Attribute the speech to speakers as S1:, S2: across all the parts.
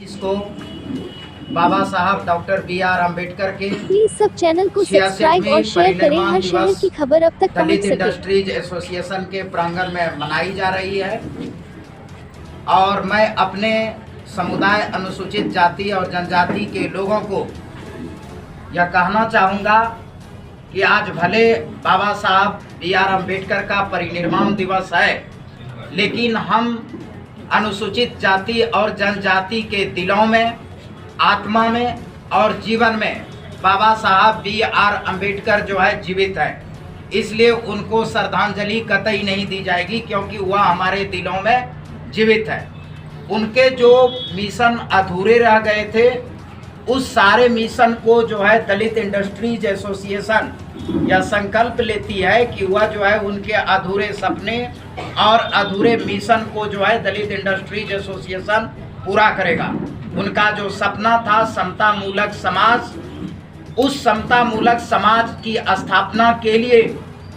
S1: इसको बाबा साहब doctor B R. Ambedkar के
S2: प्लीज सब चैनल को सब्सक्राइब और शेयर करें हर शहर की खबर अब तक पहुंच
S1: दलित
S2: सके।
S1: इंडस्ट्रीज एसोसिएशन के प्रांगण में मनाई जा रही है और मैं अपने समुदाय अनुसूचित जाति और जनजाति के लोगों को यह कहना चाहूँगा कि आज भले बाबा साहब बी.आर. अम्बेडकर का परिनिर्वाण दिवस है, लेकिन हम अनुसूचित जाति और जनजाति के दिलों में, आत्मा में और जीवन में बाबा साहब बी.आर. अम्बेडकर जो है जीवित है। इसलिए उनको श्रद्धांजलि कतई नहीं दी जाएगी, क्योंकि वह हमारे दिलों में जीवित है। उनके जो मिशन अधूरे रह गए थे, उस सारे मिशन को जो है दलित इंडस्ट्रीज एसोसिएशन यह संकल्प लेती है कि वह जो है उनके अधूरे सपने और अधूरे मिशन को जो है दलित इंडस्ट्रीज एसोसिएशन पूरा करेगा। उनका जो सपना था समता मूलक समाज, उस समता मूलक समाज की स्थापना के लिए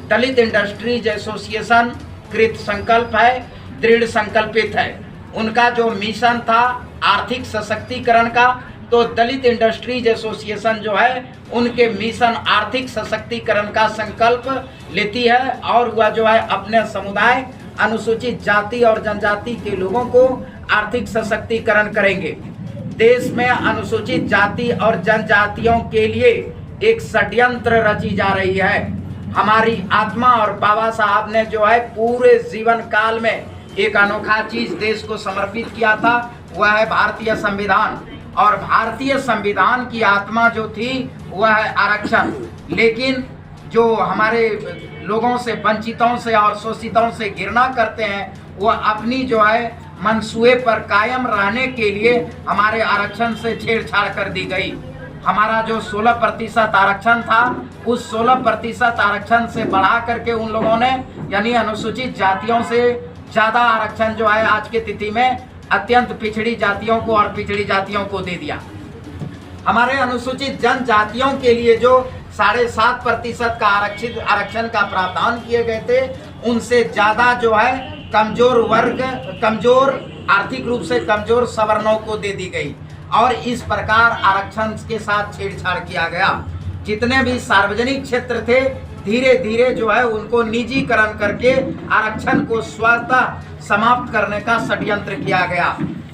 S1: दलित इंडस्ट्रीज एसोसिएशन कृत संकल्प है, दृढ़ संकल्पित है। उनका जो मिशन था आर्थिक सशक्तिकरण का, तो दलित इंडस्ट्रीज एसोसिएशन जो है उनके मिशन आर्थिक सशक्तिकरण का संकल्प लेती है और वह जो है अपने समुदाय अनुसूचित जाति और जनजाति के लोगों को आर्थिक सशक्तिकरण करेंगे। देश में अनुसूचित जाति और जनजातियों के लिए एक षड्यंत्र रची जा रही है। हमारी आत्मा और बाबा साहब ने जो है पूरे जीवन काल में एक अनोखा चीज देश को समर्पित किया था, वह है भारतीय संविधान। और भारतीय संविधान की आत्मा जो थी वह है आरक्षण। लेकिन जो हमारे लोगों से, वंचितों से और शोषितों से घृणा करते हैं, वह अपनी जो है मनसूबे पर कायम रहने के लिए हमारे आरक्षण से छेड़छाड़ कर दी गई। हमारा जो 16% आरक्षण था, उस 16% आरक्षण से बढ़ा करके उन लोगों ने, यानी अनुसूचित जातियों से ज़्यादा आरक्षण जो है आज की तिथि में अत्यंत पिछड़ी जातियों को और पिछड़ी जातियों को दे दिया। हमारे अनुसूचित जनजातियों के लिए जो 7.5% का आरक्षण का प्रावधान किए गए थे, उनसे ज़्यादा जो है कमजोर वर्ग, कमजोर आर्थिक रूप से कमजोर सवर्णों को दे दी गई और इस प्रकार आरक्षण के साथ छेड़छाड़ किया गया। जितने भी सार्वजनिक क्षेत्र थे, धीरे धीरे जो है उनको निजीकरण करके आरक्षण को स्वतः समाप्त करने का षड्यंत्र किया गया।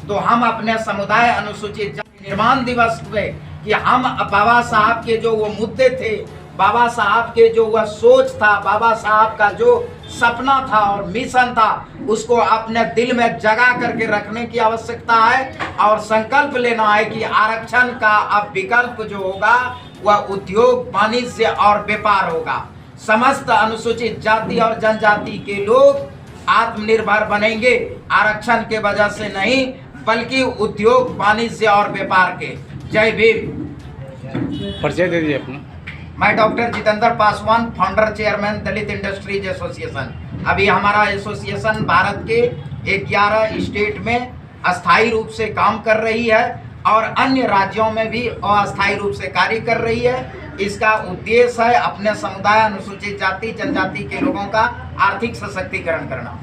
S1: तो हम अपने समुदाय अनुसूचित जाति निर्माण दिवस पे कि हम बाबा साहब के जो वो मुद्दे थे, बाबा साहब के जो वह सोच था, बाबा साहब का जो सपना था और मिशन था, उसको अपने दिल में जगा करके रखने की आवश्यकता है और संकल्प लेना है कि आरक्षण का अब विकल्प जो होगा वह उद्योग, वाणिज्य और व्यापार होगा। समस्त अनुसूचित जाति और जनजाति के लोग आत्मनिर्भर बनेंगे, आरक्षण के वजह से नहीं बल्कि उद्योग, वाणिज्य और व्यापार के। जय भीम।
S3: परिचय दे दीजिए अपना।
S1: मैं doctor Jitendra Paswan, founder chairman Dalit industries association. अभी हमारा एसोसिएशन भारत के 11 स्टेट में अस्थायी रूप से काम कर रही है और अन्य राज्यों में भी अस्थायी रूप से कार्य कर रही है। इसका उद्देश्य है अपने समुदाय अनुसूचित जाति जनजाति के लोगों का आर्थिक सशक्तिकरण करना।